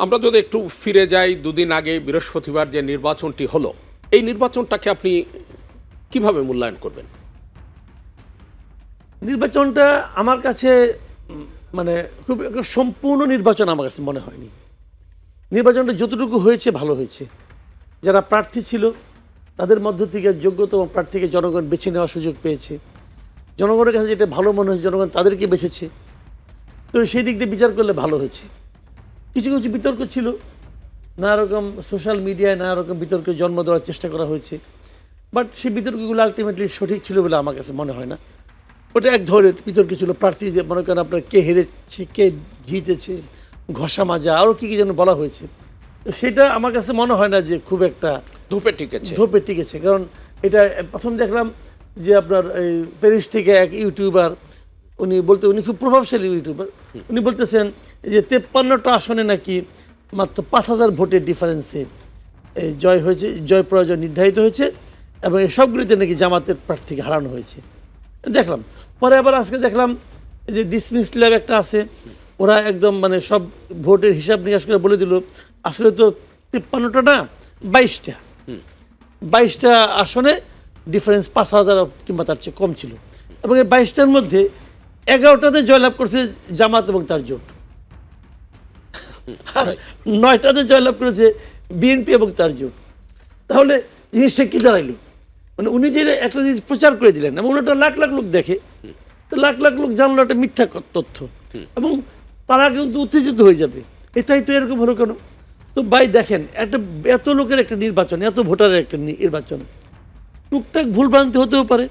আমরা যদি একটু ফিরে যাই, দুদিন আগে বৃহস্পতিবার যে নির্বাচনটি হলো, এই নির্বাচনটাকে আপনি কিভাবে মূল্যায়ন করবেন? নির্বাচনটা আমার কাছে মানে খুব একটা সম্পূর্ণ নির্বাচন আমার কাছে মনে হয়নি। নির্বাচনটা যতটুকু হয়েছে ভালো হয়েছে। যারা প্রার্থী ছিল তাদের মধ্য থেকে যোগ্যতম প্রার্থীকে জনগণ বেছে নেওয়ার সুযোগ পেয়েছে। জনগণের কাছে যেটা ভালো মনে হয়েছে জনগণ তাদেরকে বেছেছে। তো সেই দিক দিয়ে বিচার করলে ভালো হয়েছে। কিছু কিছু বিতর্ক ছিল, নানা রকম সোশ্যাল মিডিয়ায় নানা রকম বিতর্কের জন্ম দেওয়ার চেষ্টা করা হয়েছে, বাট সেই বিতর্কগুলো আলটিমেটলি সঠিক ছিল বলে আমার কাছে মনে হয় না। ওটা এক ধরনের বিতর্ক ছিল, প্রার্থী যে মনে করেন আপনার কে হেরেছে কে জিতেছে, ঘষা মাজা আরও কী কী যেন বলা হয়েছে। তো সেটা আমার কাছে মনে হয় না যে খুব একটা ধোপে টিকেছে। কারণ এটা প্রথম দেখলাম যে আপনার এই প্যারিস থেকে এক ইউটিউবার উনি খুব প্রভাবশালী ইউটিউবার, উনি বলতেছেন যে 53টা আসনে নাকি মাত্র 5,000 ভোটের ডিফারেন্সে জয় হয়েছে, জয় পরাজয় নির্ধারিত হয়েছে এবং এই সবগুলিতে নাকি জামাতের প্রার্থীকে হারানো হয়েছে। দেখলাম পরে আবার আজকে দেখলাম যে ডিসমিস ল্যাব একটা আছে, ওরা একদম মানে সব ভোটের হিসাব নিকাশ করে বলে দিল আসলে তো 53টা না 22টা আসনে ডিফারেন্স 5,000 কিংবা তার চেয়ে কম ছিল এবং এই 22টার মধ্যে 11টাতে জয়লাভ করছে জামাত এবং তার জোট, আর 9টাতে জয়লাভ করেছে বিএনপি এবং তার জোট। তাহলে জিনিসটা কী দাঁড়াইলো? মানে উনি যে একটা জিনিস প্রচার করে দিলেন এবং ওটা লাখ লাখ লোক দেখে, তো লাখ লাখ লোক জানলো একটা মিথ্যা তথ্য এবং তারা কিন্তু উত্তেজিত হয়ে যাবে। এটাই তো এরকম হলো কেন? তো ভাই দেখেন, একটা এত লোকের একটা নির্বাচন, এত ভোটারের একটা নির্বাচন, টুকটাক ভুলভ্রান্তি হতেও পারে,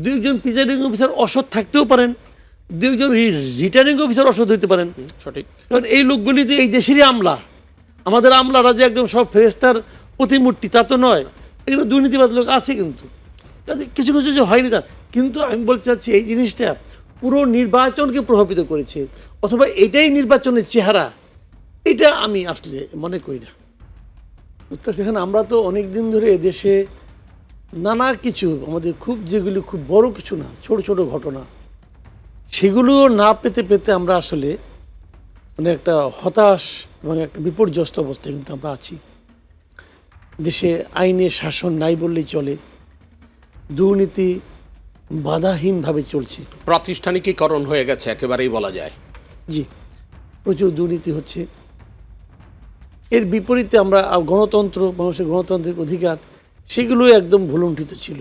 দু একজন প্রিজাইডিং অফিসার অসৎ থাকতেও পারেন, দু একজন রিটার্নিং অফিসার অসৎ হইতে পারেন। সঠিক। কারণ এই লোকগুলি তো এই দেশেরই আমলা, আমাদের আমলারা যে একদম সব ফেরেশতার প্রতিমূর্তি তা তো নয়, এগুলো দুর্নীতিবাদ লোক আছে কিন্তু কিছু কিছু যে হয়নি তা। কিন্তু আমি বলতে চাচ্ছি এই জিনিসটা পুরো নির্বাচনকে প্রভাবিত করেছে, অথবা এটাই নির্বাচনের চেহারা, এটা আমি আসলে মনে করি না। দেখেন আমরা তো অনেক দিন ধরে এদেশে নানা কিছু আমাদের খুব যেগুলি খুব বড় কিছু না, ছোট ছোট ঘটনা, সেগুলো না পেতে পেতে আমরা আসলে মানে একটা হতাশ এবং একটা বিপর্যস্ত অবস্থায় কিন্তু আমরা আছি। দেশে আইনের শাসন নাই বললেই চলে, দুর্নীতি বাধাহীনভাবে চলছে, প্রাতিষ্ঠানিকীকরণ হয়ে গেছে একেবারেই বলা যায়। জি, প্রচুর দুর্নীতি হচ্ছে। এর বিপরীতে আমরা গণতন্ত্র, মানুষের গণতান্ত্রিক অধিকার, সেগুলো একদম ভুলুণ্ঠিত ছিল।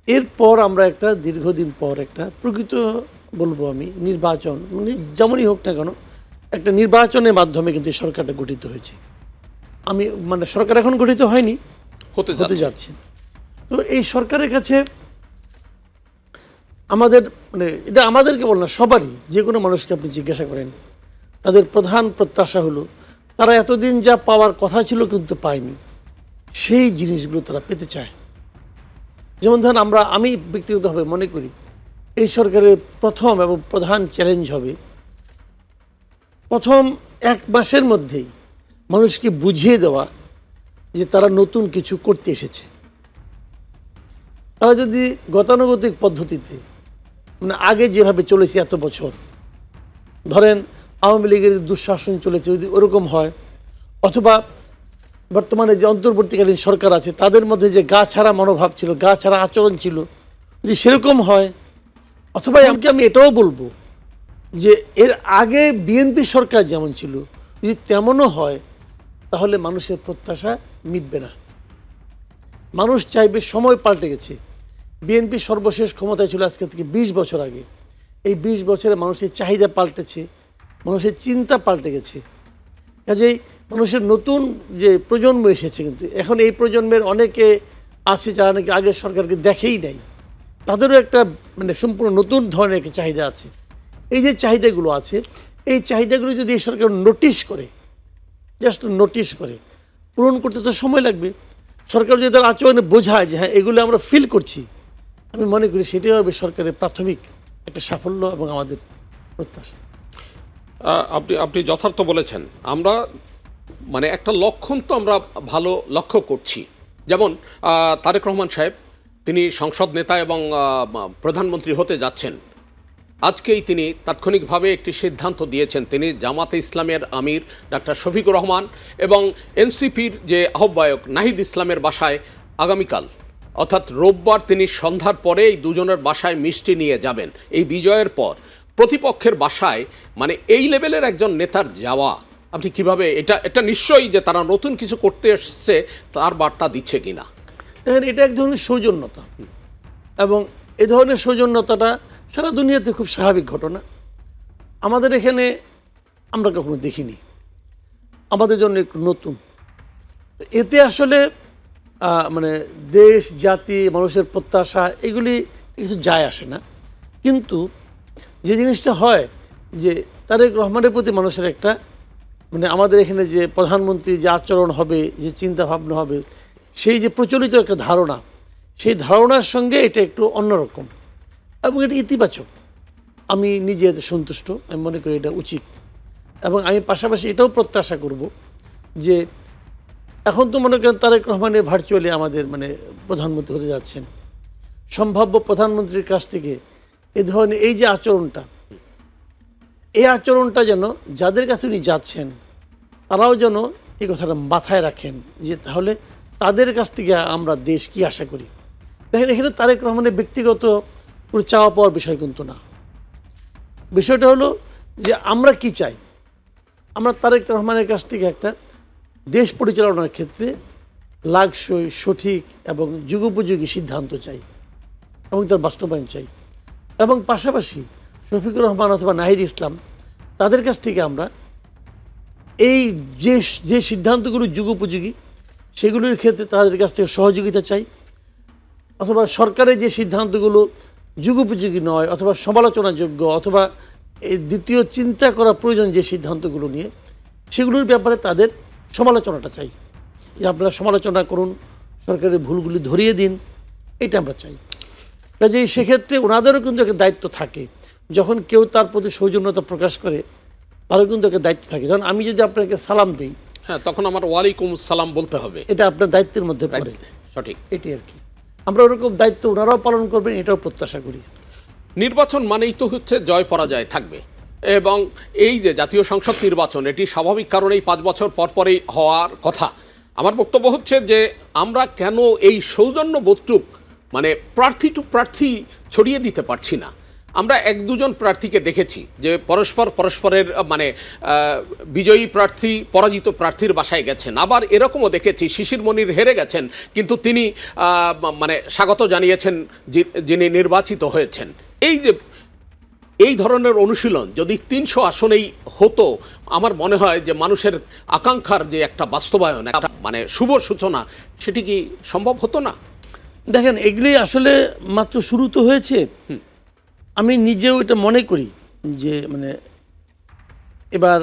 এরপর আমরা একটা দীর্ঘদিন পর একটা প্রকৃত বলবো আমি নির্বাচন, যেমনই হোক না কেন, একটা নির্বাচনের মাধ্যমে কিন্তু এই সরকারটা গঠিত হয়েছে। আমি মানে সরকার এখন গঠিত হয়নি, হতে যাচ্ছে। তো এই সরকারের কাছে আমাদের মানে এটা আমাদেরকে বল না, সবারই, যে কোনো মানুষকে আপনি জিজ্ঞাসা করেন, তাদের প্রধান প্রত্যাশা হলো তারা এতদিন যা পাওয়ার কথা ছিল কিন্তু পায়নি, সেই জিনিসগুলো তারা পেতে চায়। যেমন ধরেন আমি ব্যক্তিগতভাবে মনে করি এই সরকারের প্রথম এবং প্রধান চ্যালেঞ্জ হবে প্রথম 1 মাসের মধ্যেই মানুষকে বুঝিয়ে দেওয়া যে তারা নতুন কিছু করতে এসেছে। তারা যদি গতানুগতিক পদ্ধতিতে মানে আগে যেভাবে চলেছে এত বছর, ধরেন আওয়ামী লীগের দুঃশাসন চলেছে, যদি ওরকম হয়, অথবা বর্তমানে যে অন্তর্বর্তীকালীন সরকার আছে তাদের মধ্যে যে গা ছাড়া মনোভাব ছিল, গা ছাড়া আচরণ ছিল, যদি সেরকম হয়, অথবা আমি এটাও বলবো যে এর আগে বিএনপি সরকার যেমন ছিল যদি তেমনও হয়, তাহলে মানুষের প্রত্যাশা মিটবে না। মানুষ চাইবে, সময় পাল্টে গেছে। বিএনপি সর্বশেষ ক্ষমতায় ছিল আজকে থেকে 20 বছর আগে। এই 20 বছরে মানুষের চাহিদা পাল্টেছে, মানুষের চিন্তা পাল্টে গেছে। কাজেই মানুষের নতুন যে প্রজন্ম এসেছে, কিন্তু এখন এই প্রজন্মের অনেকে আছে যারা নাকি আগের সরকারকে দেখেই নাই, তাদেরও একটা মানে সম্পূর্ণ নতুন ধরনের একটা চাহিদা আছে। এই যে চাহিদাগুলো আছে, এই চাহিদাগুলো যদি এই সরকার নোটিশ করে, জাস্ট নোটিশ করে, পূরণ করতে তো সময় লাগবে। সরকার যদি তার আচরণে বোঝায় যে হ্যাঁ এগুলো আমরা ফিল করছি, আমি মনে করি সেটাই হবে সরকারের প্রাথমিক একটা সাফল্য এবং আমাদের প্রত্যাশা। আপনি যথার্থ বলেছেন। আমরা মানে একটা লক্ষণ তো আমরা ভালো লক্ষ্য করছি, যেমন তারেক রহমান সাহেব, তিনি সংসদ নেতা এবং প্রধানমন্ত্রী হতে যাচ্ছেন। আজকেই তিনি তাৎক্ষণিকভাবে একটি সিদ্ধান্ত দিয়েছেন। তিনি জামাতে ইসলামের আমির ডাক্তার শফিকুর রহমান এবং এনসিপির যে আহ্বায়ক নাহিদ ইসলামের বাসায় আগামীকাল অর্থাৎ রোববার তিনি সন্ধ্যার পরে এই দুজনের বাসায় মিষ্টি নিয়ে যাবেন। এই বিজয়ের পর প্রতিপক্ষের বাসায় মানে এই লেভেলের একজন নেতার যাওয়া, আপনি কিভাবে এটা নিশ্চয়ই যে তারা নতুন কিছু করতে এসছে তার বার্তা দিচ্ছে কিনা? এটা এক ধরনের সৌজন্যতা, এবং এ ধরনের সৌজন্যতাটা সারা দুনিয়াতে খুব স্বাভাবিক ঘটনা। আমাদের এখানে আমরা কখনো দেখিনি, আমাদের জন্য একটু নতুন। এতে আসলে মানে দেশ জাতি মানুষের প্রত্যাশা এগুলি কিছু যায় আসে না, কিন্তু যে জিনিসটা হয় যে তারেক রহমানের প্রতি মানুষের একটা মানে আমাদের এখানে যে প্রধানমন্ত্রী যে আচরণ হবে, যে চিন্তা ভাবনা হবে, সেই যে প্রচলিত একটা ধারণা, সেই ধারণার সঙ্গে এটা একটু অন্যরকম এবং এটা ইতিবাচক। আমি নিজে এতে সন্তুষ্ট, আমি মনে করি এটা উচিত। এবং আমি পাশাপাশি এটাও প্রত্যাশা করব যে এখন তো মনে করেন তারেক রহমানের ভার্চুয়ালি আমাদের মানে প্রধানমন্ত্রী হতে যাচ্ছেন, সম্ভাব্য প্রধানমন্ত্রীর কাছ থেকে এ ধরনের এই যে আচরণটা, এই আচরণটা যেন যাদের কাছে উনি যাচ্ছেন তারাও যেন এই কথাটা মাথায় রাখেন যে তাহলে তাদের কাছ থেকে আমরা দেশ কি আশা করি। দেখেন এখানে তারেক রহমানের ব্যক্তিগত কোনো চাওয়া পাওয়ার বিষয় কিন্তু না, বিষয়টা হলো যে আমরা কি চাই। আমরা তারেক রহমানের কাছ থেকে একটা দেশ পরিচালনার ক্ষেত্রে লাগসই সঠিক এবং যুগোপযোগী সিদ্ধান্ত চাই এবং তার বাস্তবায়ন চাই। এবং পাশাপাশি শফিকুর রহমান অথবা নাহিদ ইসলাম তাদের কাছ থেকে আমরা এই যে সিদ্ধান্তগুলো যুগোপযোগী সেগুলির ক্ষেত্রে তাদের কাছ থেকে সহযোগিতা চাই, অথবা সরকারের যে সিদ্ধান্তগুলো যুগোপযোগী নয় অথবা সমালোচনাযোগ্য অথবা এই দ্বিতীয় চিন্তা করা প্রয়োজন যে সিদ্ধান্তগুলো নিয়ে সেগুলোর ব্যাপারে তাদের সমালোচনাটা চাই, যে আপনারা সমালোচনা করুন, সরকারের ভুলগুলি ধরিয়ে দিন, এটা আমরা চাই। কাজেই সেক্ষেত্রে ওনাদেরও কিন্তু একটা দায়িত্ব থাকে, যখন কেউ তার প্রতি সৌজন্যতা প্রকাশ করে তারও কিন্তু একটা দায়িত্ব থাকে। যেমন আমি যদি আপনাকে সালাম দিই, হ্যাঁ, তখন আমার ওয়ালাইকুম সালাম বলতে হবে, এটা আপনার দায়িত্বের মধ্যে পড়ে। সঠিক, এটি আর কি। আমরা ওরকম দায়িত্ব ওনারাও পালন করবেন, এটাও প্রত্যাশা করি। নির্বাচন মানেই তো হচ্ছে জয় পরাজয় থাকবে, এবং এই যে জাতীয় সংসদ নির্বাচন এটি স্বাভাবিক কারণেই 5 বছর পরই হওয়ার কথা। আমার বক্তব্য হচ্ছে যে আমরা কেন এই সৌজন্য বোধটুক মানে প্রার্থী টু প্রার্থী ছড়িয়ে দিতে পারছি না। আমরা 1-2 প্রার্থীকে দেখেছি যে পরস্পরের মানে বিজয়ী প্রার্থী পরাজিত প্রার্থীর বাসায় গেছেন, আবার এরকমও দেখেছি শিশির মনির হেরে গেছেন কিন্তু তিনি মানে স্বাগত জানিয়েছেন যিনি নির্বাচিত হয়েছেন। এই ধরনের অনুশীলন যদি 300 আসনেই হতো, আমার মনে হয় যে মানুষের আকাঙ্ক্ষার যে একটা বাস্তবায়ন, একটা মানে শুভ সূচনা, সেটি কি সম্ভব হতো না? দেখেন এগুলি আসলে মাত্র শুরু তো হয়েছে। আমি নিজেও এটা মনে করি যে মানে এবার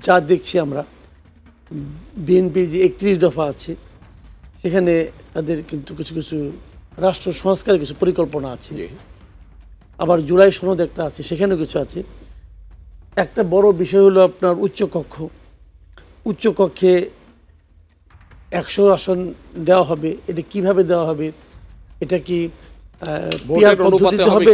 যা দেখছি আমরা বিএনপির যে 31 দফা আছে সেখানে তাদের কিন্তু কিছু কিছু রাষ্ট্র সংস্কারের কিছু পরিকল্পনা আছে, আবার জুলাই সনদ একটা আছে সেখানেও কিছু আছে। একটা বড় বিষয় হলো আপনার উচ্চকক্ষে 100 আসন দেওয়া হবে। এটা কিভাবে দেওয়া হবে, এটা কি পিয়ার পদ্ধতিতে হবে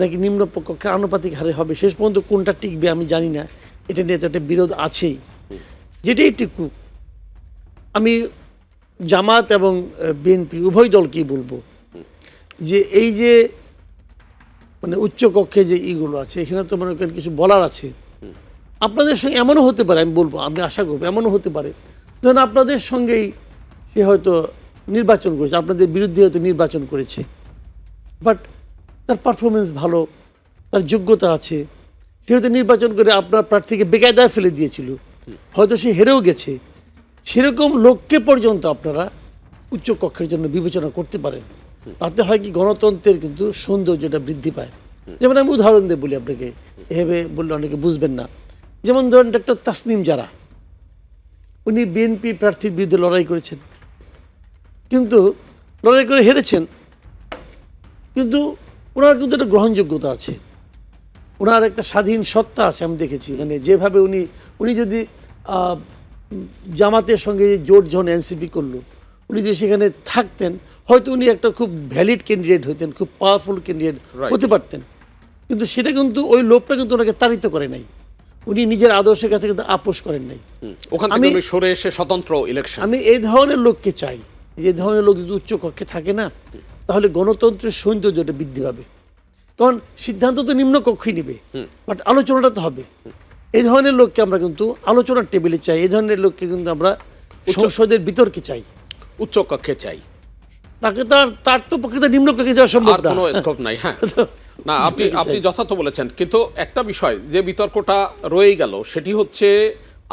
নাকি নিম্ন কক্ষের আনুপাতিক হারে হবে, শেষ পর্যন্ত কোনটা টিকবে আমি জানি না। এটা নিয়ে তো একটা বিরোধ আছেই। যেটাই টিকুক, আমি জামাত এবং বিএনপি উভয় দলকেই বলবো যে এই যে মানে উচ্চকক্ষে যে ইগুলো আছে এখানে তো মনে করেন কিছু বলার আছে। আপনাদের সঙ্গে এমনও হতে পারে, আমি বলবো, আমি আশা করবো এমনও হতে পারে ধরুন আপনাদের সঙ্গেই সে হয়তো নির্বাচন করেছে, আপনাদের বিরুদ্ধে হয়তো নির্বাচন করেছে, বাট তার পারফরমেন্স ভালো, তার যোগ্যতা আছে, সে হয়তো নির্বাচন করে আপনার প্রার্থীকে বেকায়দায় ফেলে দিয়েছিল, হয়তো সে হেরেও গেছে। সেরকম লোককে পর্যন্ত আপনারা উচ্চকক্ষের জন্য বিবেচনা করতে পারেন। তাতে হয় কি গণতন্ত্রের কিন্তু সৌন্দর্যটা বৃদ্ধি পায়। যেমন আমি উদাহরণ দিয়ে বলি আপনাকে, এভাবে বললে অনেকে বুঝবেন না। যেমন ধরেন ডক্টর তাসনিম জারা, উনি বিএনপি প্রার্থীর বিরুদ্ধে লড়াই করেছেন, কিন্তু লড়াই করে হেরেছেন, কিন্তু ওনার কিন্তু একটা গ্রহণযোগ্যতা আছে, ওনার একটা স্বাধীন সত্তা আছে। আমি দেখেছি মানে যেভাবে উনি যদি জামাতের সঙ্গে জোট যখন এনসিপি করলো, উনি যদি সেখানে থাকতেন হয়তো উনি একটা খুব ভ্যালিড ক্যান্ডিডেট হতেন, খুব পাওয়ারফুল ক্যান্ডিডেট হতে পারতেন। কিন্তু সেটা কিন্তু ওই লোকটা কিন্তু ওনাকে তাড়িত করে নাই, উনি নিজের আদর্শের কাছে কিন্তু আপোষ করেন নাই। ওখান থেকে উনি সরে এসে স্বতন্ত্র ইলেকশন। আমি এই ধরনের লোককে চাই, যে ধরনের লোক যদি উচ্চ কক্ষে থাকে না, তাহলে গণতন্ত্রের সৌন্দর্যটা বৃদ্ধি পাবে। কারণ সিদ্ধান্ত তো নিম্ন কক্ষই নিবে, বাট আলোচনাটা তো হবে। এই ধরনের লোককে আমরা কিন্তু আলোচনার টেবিলে চাই, এই ধরনের লোককে কিন্তু আমরা সংসদের বিতর্কে চাই, উচ্চ কক্ষে চাই। তাকে তার তো পক্ষে তো নিম্ন কক্ষে যাওয়া সম্ভব আর না, কোনো স্কোপ নাই। হ্যাঁ, না, আপনি যথার্থ বলেছেন, কিন্তু একটা বিষয় যে বিতর্কটা রয়েই গেল, সেটি হচ্ছে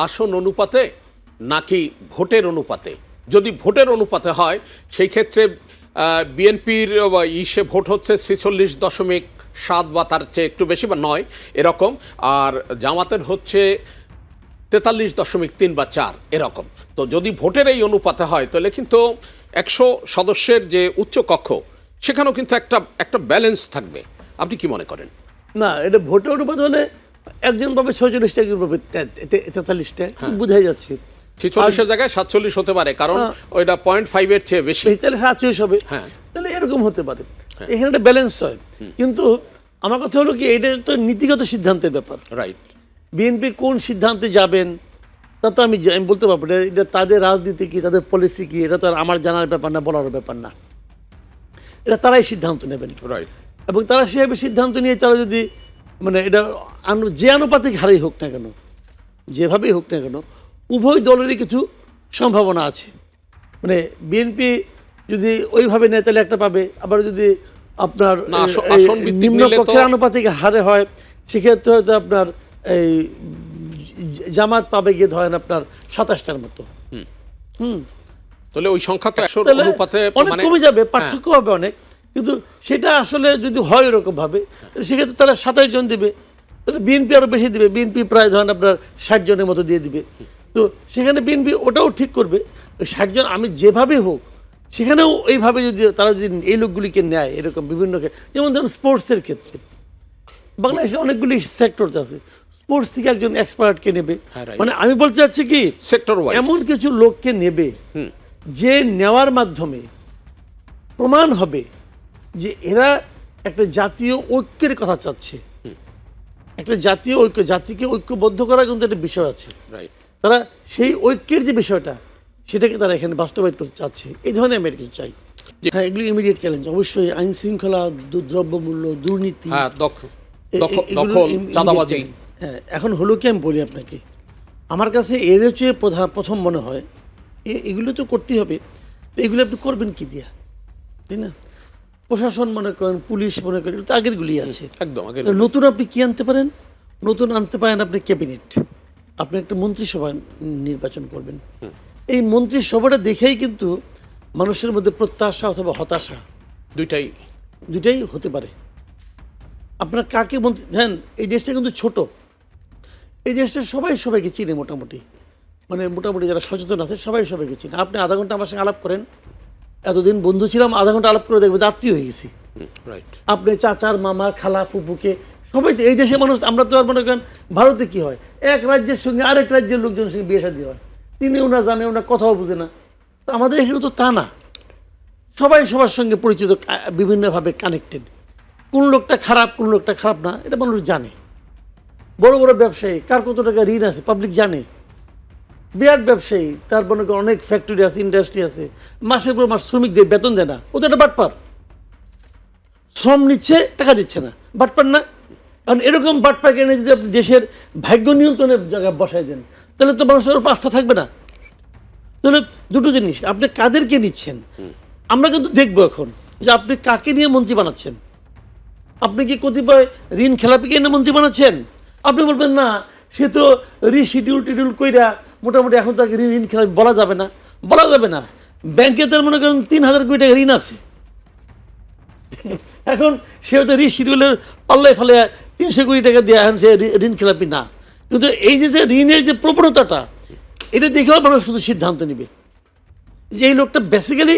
আসন অনুপাতে নাকি ভোটের অনুপাতে। যদি ভোটের অনুপাতে হয় সেই ক্ষেত্রে বিএনপির ইসে ভোট হচ্ছে 46.7 বা তার চেয়ে একটু বেশি বা 9 এরকম, আর জামাতের হচ্ছে 43.3 বা 4 এরকম। তো যদি ভোটের এই অনুপাতে হয় তাহলে কিন্তু 100 সদস্যের যে উচ্চ কক্ষ সেখানেও কিন্তু একটা ব্যালেন্স থাকবে। আপনি কি মনে করেন? না, এটা ভোটের অনুপাত হলে একজন পাবে 46টা, একজন পাবে 43টা, বোঝাই যাচ্ছে। 46-এর জায়গায় 47 হতে পারে, কারণ ওইটা 0.5-এর চেয়ে বেশি, তাহলে 47 হবে। হ্যাঁ, তাহলে এরকম হতে পারে, এখানে একটা ব্যালেন্স হয়। কিন্তু আমার কথা হলো কি, এটা তো নীতিগত সিদ্ধান্তের ব্যাপার। রাইট। বিএনপি কোন সিদ্ধান্তে যাবেন তা তো আমি বলতে পারবো না। এটা তাদের রাজনীতি কি, তাদের পলিসি কি, এটা তো আর আমার জানার ব্যাপার না, বলার ব্যাপার না। এটা তারাই সিদ্ধান্ত নেবেন। রাইট। এবং তারা সেভাবে সিদ্ধান্ত নিয়ে তারা যদি মানে এটা যে আনুপাতিক হারেই হোক না কেন, যেভাবেই হোক না কেন, উভয় দলেরই কিছু সম্ভাবনা আছে। মানে বিএনপি যদি ওইভাবে নেয় তাহলে একটা পাবে, আবার যদি আপনার নিম্ন কক্ষের আনুপাতিক হারে হয় সেক্ষেত্রে হয়তো আপনার এই জামাত পাবে গিয়ে ধরেন আপনার 27টার মতো। তাহলে ওই সংখ্যা তো 100 অনুপাতে অনেক কমে যাবে, পার্থক্য হবে অনেক। কিন্তু সেটা আসলে যদি হয় এরকম ভাবে, সেক্ষেত্রে তারা 27 জন দিবে, তাহলে বিএনপি আরো বেশি দিবে। বিএনপি প্রায় ধরেন আপনার 60 জনের মতো দিয়ে দিবে। তো সেখানে বিএনপি ওটাও ঠিক করবে, ওই 60 জন আমি যেভাবে হোক সেখানেও এইভাবে যদি তারা যদি এই লোকগুলিকে নেয় এরকম বিভিন্ন, যেমন ধরুন স্পোর্টসের ক্ষেত্রে বাংলাদেশে অনেকগুলি সেক্টর আছে, স্পোর্টস থেকে একজন এক্সপার্টকে নেবে। মানে আমি বলতে চাচ্ছি কি, সেক্টর ওয়াইজ এমন কিছু লোককে নেবে যে নেওয়ার মাধ্যমে প্রমাণ হবে যে এরা একটা জাতীয় ঐক্যের কথা চাচ্ছে, একটা জাতীয় ঐক্য, জাতিকে ঐক্যবদ্ধ করার কিন্তু একটা বিষয় আছে। তারা সেই ঐক্যের যে বিষয়টা সেটাকে তারা এখানে বাস্তবায়ন করতে চাচ্ছে। এই ধরনের আমি কিছু চাই। হ্যাঁ, এগুলো ইমিডিয়েট চ্যালেঞ্জ। অবশ্যই আইন শৃঙ্খলা, দ্রব্যমূল্য, দুর্নীতি, চাঁদাবাজি। হ্যাঁ, এখন হলো কি, আমি বলি আপনাকে, আমার কাছে এর হচ্ছে প্রথম মনে হয় এগুলো তো করতেই হবে। তো এগুলো আপনি করবেন কি দিয়া, তাই না? প্রশাসন মনে করেন, পুলিশ মনে করেন, তো আগেরগুলি আছে। একদম নতুন আপনি কি আনতে পারেন? নতুন আনতে পারেন আপনি ক্যাবিনেট, আপনি একটা মন্ত্রিসভা নির্বাচন করবেন। এই মন্ত্রিসভাটা দেখেই কিন্তু মানুষের মধ্যে প্রত্যাশা অথবা হতাশা দুইটাই হতে পারে। আপনার কাকে মন্ত্রী দেন, এই দেশটা কিন্তু ছোট, এই দেশটা সবাইকে চিনে মোটামুটি, মানে মোটামুটি যারা সচেতন আছে সবাইকে চিনে। আপনি আধা ঘন্টা আমার সঙ্গে আলাপ করেন, এতদিন বন্ধু ছিলাম, আধা ঘন্টা আলাপ করে দেখবেন আত্মীয় হয়ে গেছি। আপনি চাচার, মামার, খালা, ফুপুকে সবাই, এই দেশের মানুষ। আমরা তো আর মনে করেন ভারতে কি হয়, এক রাজ্যের সঙ্গে আরেক রাজ্যের লোকজনের সঙ্গে বিয়ে শাদী হয়, চিনেও না, জানেও না, কথাও বুঝে না। তো আমাদের এখানে তো তা না, সবাই সবার সঙ্গে পরিচিত, বিভিন্নভাবে কানেক্টেড। কোন লোকটা খারাপ, কোন লোকটা খারাপ না, এটা মানুষ জানে। বড় বড় ব্যবসায়ী কার কত টাকা ঋণ আছে পাবলিক জানে। বিরাট ব্যবসায়ী, তার মনে করেন অনেক ফ্যাক্টরি আছে, ইন্ডাস্ট্রি আছে, মাসের পর মাস শ্রমিকদের বেতন দেয় না, ও তো একটা বাটপার। শ্রম নিচ্ছে, টাকা দিচ্ছে না, বাটপার না? কারণ এরকম বাটপাকে এনে যদি আপনি দেশের ভাগ্য নিয়ন্ত্রণের জায়গায় বসাই দেন, তাহলে তো মানুষের উপর আস্থা থাকবে না। তাহলে দুটো জিনিস, আপনি কাদেরকে নিচ্ছেন, আমরা কিন্তু দেখবো এখন যে আপনি কাকে নিয়ে মন্ত্রী বানাচ্ছেন। আপনি কি কতিপয় ঋণ খেলাপিকে এনে মন্ত্রী বানাচ্ছেন? আপনি বলবেন না, সে তো টিডিউল কইরা মোটামুটি এখন তাকে ঋণ খেলাপি বলা যাবে না। ব্যাংকে তার মনে করেন 3,000 কোটি টাকা ঋণ আছে, এখন সে হয়তো রিশিডিউলের পাল্লায় ফেলে 300 কোটি টাকা দিয়ে এখন সে ঋণ খেলাপি না। কিন্তু এই যে ঋণের যে প্রবণতাটা, এটা দেখেও মানুষ কিন্তু সিদ্ধান্ত নিবে যে এই লোকটা বেসিক্যালি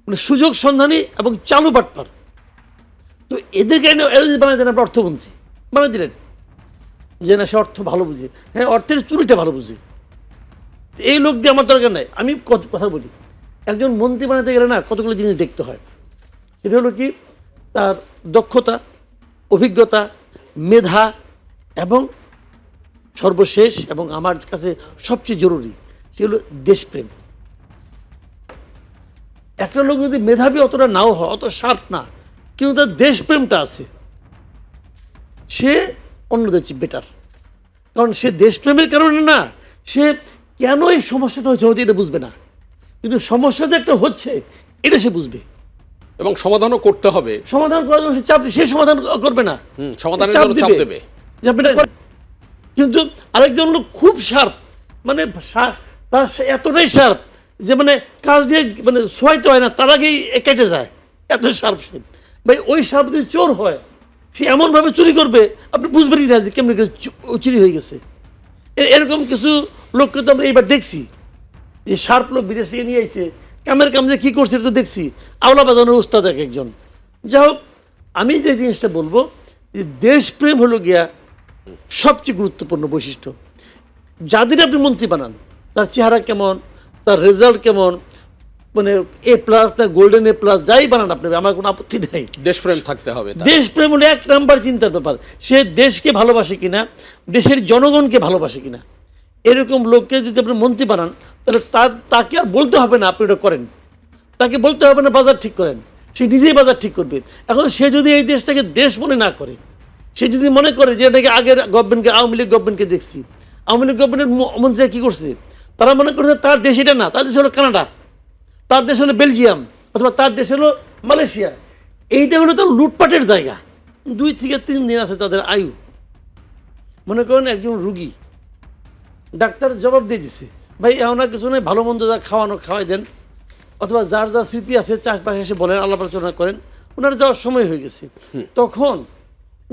মানে সুযোগ সন্ধানী এবং চালু বাটপার। তো এদেরকে বানাই দেন আপনার অর্থমন্ত্রী, বানাই দিলেন যে না সে অর্থ ভালো বুঝে, হ্যাঁ অর্থের চুরিটা ভালো বুঝে, এই লোক দিয়ে আমার দরকার নাই। আমি কথা বলি, একজন মন্ত্রী বানাতে গেলে না কতগুলো জিনিস দেখতে হয়। সেটা হলো কি, তার দক্ষতা, অভিজ্ঞতা, মেধা এবং সর্বশেষ এবং আমার কাছে সবচেয়ে জরুরি সেগুলো দেশপ্রেম। একটা লোক যদি মেধাবী অতটা নাও হয়, অত শার্প না, কিন্তু তার দেশপ্রেমটা আছে, সে অন্যদের চেয়ে বেটার। কারণ সে দেশপ্রেমের কারণে না, সে কেন এই সমস্যাটা হচ্ছে হয়তো এটা বুঝবে না, কিন্তু সমস্যা যে একটা হচ্ছে এটা সে বুঝবে এবং সমাধানও করতে হবে। সমাধান করার জন্য সে চাপ সে সমাধান করবে না, সমাধানের জন্য চাপ দেবে যে আপনি এটা করেন। কিন্তু আরেকজন লোক খুব শার্প, মানে তার এতটাই শার্প যে মানে কাজ দিয়ে মানে সোয়াইতে হয় না, তার আগেই কেটে যায়, এত শার্প সে। ভাই ওই শার্প যদি চোর হয়, সে এমনভাবে চুরি করবে আপনি বুঝবেনই না যে কেমনি চুরি হয়ে গেছে। এরকম কিছু লোককে তো আমরা এইবার দেখছি, যে শার্প লোক বিদেশ থেকে নিয়ে আইছে, কামের কাম যে কী করছে এটা তো দেখছি, আওলা বাজানোর উস্তাদ এক একজন। যাই হোক, আমি যে জিনিসটা বলবো যে দেশপ্রেম হলো গিয়া সবচেয়ে গুরুত্বপূর্ণ বৈশিষ্ট্য। যাদের আপনি মন্ত্রী বানান, তার চেহারা কেমন, তার রেজাল্ট কেমন, মানে A+ না গোল্ডেন A+, যাই বানান আপনি, আমার কোনো আপত্তি নেই, দেশপ্রেম থাকতে হবে। দেশপ্রেম হলো 1 নাম্বার চিন্তার ব্যাপার। সে দেশকে ভালোবাসে কিনা, দেশের জনগণকে ভালোবাসে কিনা। এরকম লোককে যদি আপনি মন্ত্রী বানান, তাহলে তাকে আর বলতে হবে না আপনি এটা করেন, তাকে বলতে হবে না বাজার ঠিক করেন, সে নিজেই বাজার ঠিক করবে। এখন সে যদি এই দেশটাকে দেশ মনে না করে, সে যদি মনে করে যে এটাকে আগের গভর্নমেন্টকে, আওয়ামী লীগ গভর্নমেন্টকে দেখছি, আওয়ামী লীগ গভর্নমেন্টের মন্ত্রীরা কী করছে, তারা মনে করছে তার দেশ এটা না, তার দেশ হলো কানাডা, তার দেশ হলো বেলজিয়াম, অথবা তার দেশ হলো মালয়েশিয়া। এইটা হলো তো লুটপাটের জায়গা। 2 থেকে 3 দিন আছে তাদের আয়ু। মনে করেন একজন রুগী, ডাক্তার জবাব দিয়ে দিছে, ভাই এমন কিছু নেই, ভালো মন্দ যা খাওয়াই দেন, অথবা যার যা স্মৃতি আছে চাষবাসে এসে বলেন, আলাপ আলোচনা করেন, ওনার যাওয়ার সময় হয়ে গেছে। তখন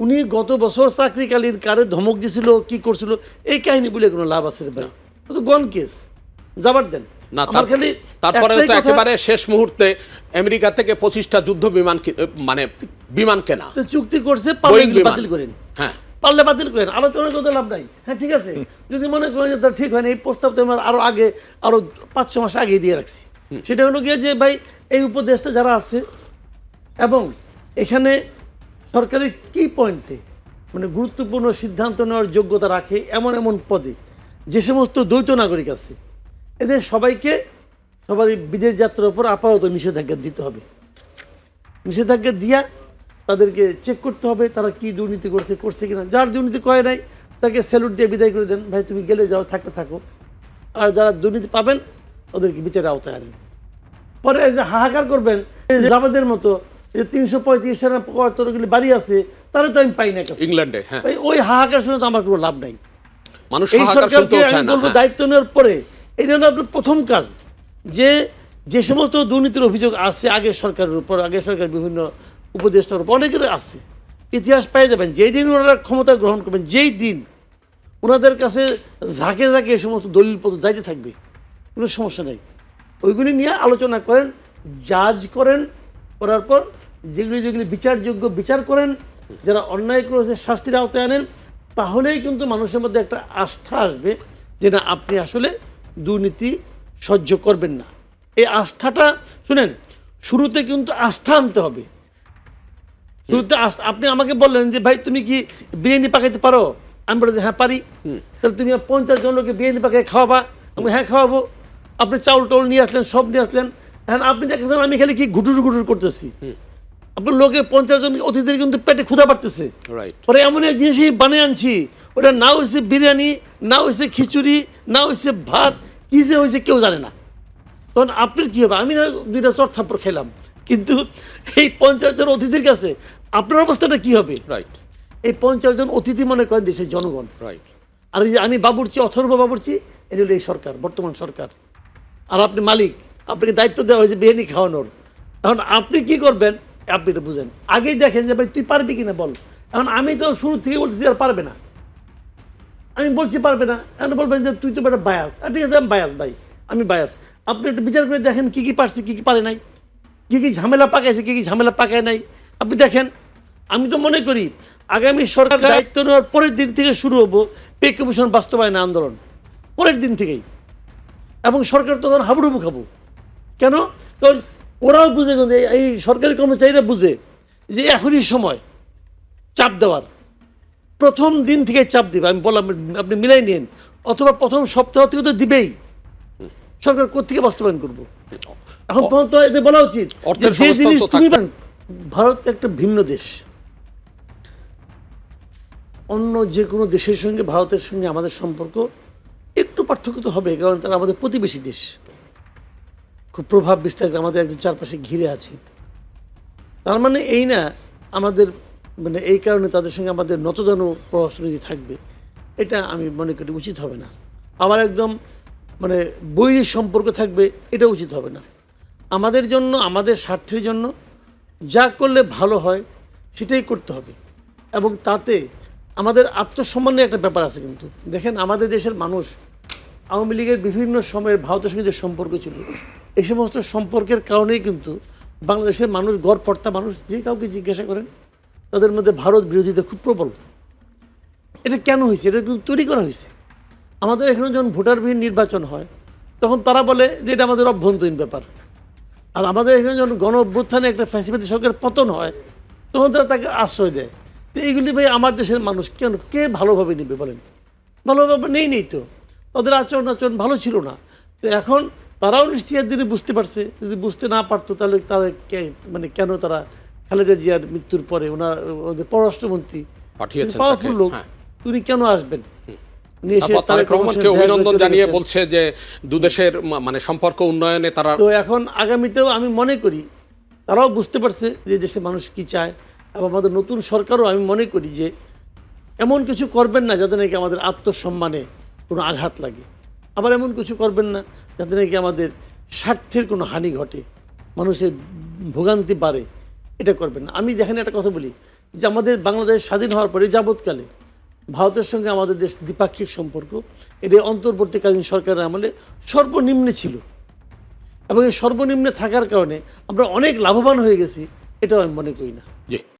উনি গত বছর চাকরিকালীন কারে ধমক দিছিল, কি করছিল, এই কাহিনী বলে কোনো লাভ আছে ভাই? তো গন কেস, যাবার দেন না। আমার খালি তারপরে একটাই তো কথা, একেবারে শেষ মুহূর্তে আমেরিকা থেকে 25টা যুদ্ধ বিমান মানে বিমান কেনা, তো চুক্তি করছে, পারলে Boeing বিমান। বাতিল করেন, হ্যাঁ, পারলে বাতিল করেন, আলোচনার কথা লাভ নাই। হ্যাঁ ঠিক আছে, যদি মনে করেন যে তার ঠিক হয়নি, এই প্রস্তাব তো আমরা আরো আগে, আরো 5-6 মাস আগে দিয়ে রাখছি। সেটা হলো গিয়ে যে ভাই এই উপদেশটা যারা আছে এবং এখানে সরকারের কি পয়েন্টে মানে গুরুত্বপূর্ণ সিদ্ধান্ত নেওয়ার যোগ্যতা রাখে এমন এমন পদে যে সমস্ত দ্বৈত নাগরিক আছে, এদের সবাইকে সবারই বিদেশ যাত্রার উপর আপাতত নিষেধাজ্ঞা দিতে হবে। নিষেধাজ্ঞা দিয়া তাদেরকে চেক করতে হবে তারা কি দুর্নীতি করছে কিনা। যার দুর্নীতি করে নাই তাকে স্যালুট দিয়ে বিদায় করে দেন, ভাই তুমি গেলে যাও, থাকতে থাকো। আর যারা দুর্নীতি পাবেন ওদেরকে বিচারের আওতায় আনেন। পরে যে হাহাকার করবেন জামাদের মতো, যে 335 টাকা 75 বাড়ি আছে, তারা তো আমি পাই না কাছে ইংল্যান্ডে। হ্যাঁ, ওই হাহাকার শুনে তো আমার কোনো লাভ নাই। মানুষ এই হাহাকার সরকারকে শুনতেও আমি চায় না। বলবো হ্যাঁ। দায়িত্ব নেওয়ার পরে এটা হলো আপনার প্রথম কাজ, যে সমস্ত দুর্নীতির অভিযোগ আছে আগের সরকারের উপর, আগের সরকার বিভিন্ন উপদেষ্টার উপর অনেকের আছে, ইতিহাস পেয়ে যাবেন। যেই দিন ওনারা ক্ষমতা গ্রহণ করবেন, যেই দিন ওনাদের কাছে ঝাঁকে ঝাঁকে এই সমস্ত দলিলপত্র যাইতে থাকবে, কোনো সমস্যা নেই, ওইগুলি নিয়ে আলোচনা করেন, জাজ করেন, করার পর যেগুলি বিচারযোগ্য বিচার করেন, যারা অন্যায় করেছে শাস্তির আওতায় আনেন, তাহলেই কিন্তু মানুষের মধ্যে একটা আস্থা আসবে যে না আপনি আসলে দুর্নীতি সহ্য করবেন না। এই আস্থাটা শুনেন, শুরুতে কিন্তু আস্থা আনতে হবে। শুরুতে আপনি আমাকে বললেন যে ভাই তুমি কি বিরিয়ানি পাকাইতে পারো, আমি বলে হ্যাঁ পারি। তাহলে তুমি 50 জন লোকে বিরিয়ানি পাকাই খাওয়াবা, আমি হ্যাঁ খাওয়াবো। আপনি চাউল টাউল নিয়ে আসলেন, সব নিয়ে আসলেন, হ্যাঁ আপনি দেখেছেন আমি খালি কি ঘুটুর ঘুটুর করতেছি, আপনার লোকে 50 জন অতিথির কিন্তু পেটে ক্ষুধা বাড়তেছে। পরে এমন এক জিনিসই বানিয়ে আনছি, ওটা না হয়েছে বিরিয়ানি, না হয়েছে খিচুড়ি, না হয়েছে ভাত, কী যে হয়েছে কেউ জানে না। তখন আপনার কী হবে? আমি না 2টা চট থাপ্পড় খেলাম, কিন্তু এই 50 জন অতিথির কাছে আপনার অবস্থাটা কী হবে? এই 50 জন অতিথি মনে করেন দেশের জনগণ। আর এই যে আমি বাবুর্চি, অথর্ব বাবুর্চি, এটা হলো এই সরকার, বর্তমান সরকার। আর আপনি মালিক, আপনাকে দায়িত্ব দেওয়া হয়েছে বিরিয়ানি খাওয়ানোর। এখন আপনি কি করবেন আপনি এটা বুঝেন, আগেই দেখেন যে ভাই তুই পারবি কিনা বল। এখন আমি তো শুরু থেকে বলতেছি আর পারবে না, আমি বলছি পারবে না, এখন বলবেন যে তুই তো একটা বায়াস। ঠিক আছে আমি বায়াস, ভাই আমি বায়াস, আপনি একটু বিচার করে দেখেন কী কী পারছে, কী কী পারে নাই, কী কী ঝামেলা পাকাইছে, কী কী ঝামেলা পাকায় নাই, আপনি দেখেন। আমি তো মনে করি আগামী সরকার দায়িত্ব নেওয়ার পরের দিন থেকে শুরু হবো পে কমিশন বাস্তবায়ন আন্দোলন, পরের দিন থেকেই। এবং সরকার তখন হাবুডুবু খাবো। কেন? কারণ ওরাও বুঝে, এই সরকারি কর্মচারীরা বুঝে যে এখনই সময়, চাপ দেওয়ার, প্রথম দিন থেকে চাপ দিবে। আমি বললাম আপনি মিলাই নিন, অথবা প্রথম সপ্তাহ থেকে তো দিবেই। সরকার কোত্থেকে বাস্তবায়ন করবো? এখন পর্যন্ত এতে বলা উচিত অর্থের যে সংস্থান জিনিস তো তুমি থাকবে। ভারত একটা ভিন্ন দেশ, অন্য যে কোনো দেশের সঙ্গে ভারতের সঙ্গে আমাদের সম্পর্ক একটু পার্থক্য তো হবে, কারণ তারা আমাদের প্রতিবেশী দেশ, খুব প্রভাব বিস্তার করে আমাদের একদম চারপাশে ঘিরে আছে। তার মানে এই না আমাদের মানে এই কারণে তাদের সঙ্গে আমাদের নতজানু পররাষ্ট্রনীতি থাকবে, এটা আমি মনে করি উচিত হবে না। আবার একদম মানে বৈরী সম্পর্ক থাকবে, এটা উচিত হবে না। আমাদের জন্য, আমাদের স্বার্থের জন্য যা করলে ভালো হয় সেটাই করতে হবে, এবং তাতে আমাদের আত্মসম্মানের একটা ব্যাপার আছে। কিন্তু দেখেন আমাদের দেশের মানুষ আওয়ামী লীগের বিভিন্ন সময়ের ভারতের সঙ্গে যে সম্পর্ক ছিল, এই সমস্ত সম্পর্কের কারণেই কিন্তু বাংলাদেশের মানুষ, গড়পড়তা মানুষ, যে কাউকে জিজ্ঞাসা করেন তাদের মধ্যে ভারত বিরোধিতা খুব প্রবল। এটা কেন হয়েছে? এটা কিন্তু তৈরি করা হয়েছে। আমাদের এখানে যখন ভোটারবিহীন নির্বাচন হয় তখন তারা বলে যে এটা আমাদের অভ্যন্তরীণ ব্যাপার, আর আমাদের এখানে যখন গণ অভ্যুত্থানে একটা ফ্যাসিবাদী সরকারের পতন হয় তখন তারা তাকে আশ্রয় দেয়। তো এইগুলি ভাই আমার দেশের মানুষ কেন, কে ভালোভাবে নেবে বলেন? ভালোভাবে নেই তো, তাদের আচরণ ভালো ছিল না। তো এখন তারাও নিশ্চয়ই দিনে বুঝতে পারছে, যদি বুঝতে না পারতো তাহলে তাদের মানে কেন তারা খালেদা জিয়ার মৃত্যুর পরে ওদের পররাষ্ট্রমন্ত্রী পাঠিয়েছেন পাওয়ারফুল তাকে, লোক, হ্যাঁ। উনি কেন আসবেন? উনি এসে তারপর তারেক রহমানকে রহমানের অভিনন্দন চলে জানিয়ে গেছেন। বলছে যে দুদেশের মানে সম্পর্ক উন্নয়নে তারা তো এখন আগামীতেও আমি মনে করি তারাও বুঝতে পারছে যে দেশের মানুষ কি চায়, এবং আমাদের নতুন সরকারও আমি মনে করি যে এমন কিছু করবেন না যাতে নাকি আমাদের আত্মসম্মানে কোনো আঘাত লাগে, আবার এমন কিছু করবেন না যাতে নাকি আমাদের স্বার্থের কোনো হানি ঘটে, মানুষের ভোগান্তি বাড়ে, এটা করবেন না। আমি যেখানে একটা কথা বলি যে আমাদের বাংলাদেশ স্বাধীন হওয়ার পরে যাবৎকালে ভারতের সঙ্গে আমাদের দেশ দ্বিপাক্ষিক সম্পর্ক এটা অন্তর্বর্তীকালীন সরকারের আমলে সর্বনিম্নে ছিল, এবং এই সর্বনিম্নে থাকার কারণে আমরা অনেক লাভবান হয়ে গেছি, এটাও আমি মনে করি না। জি।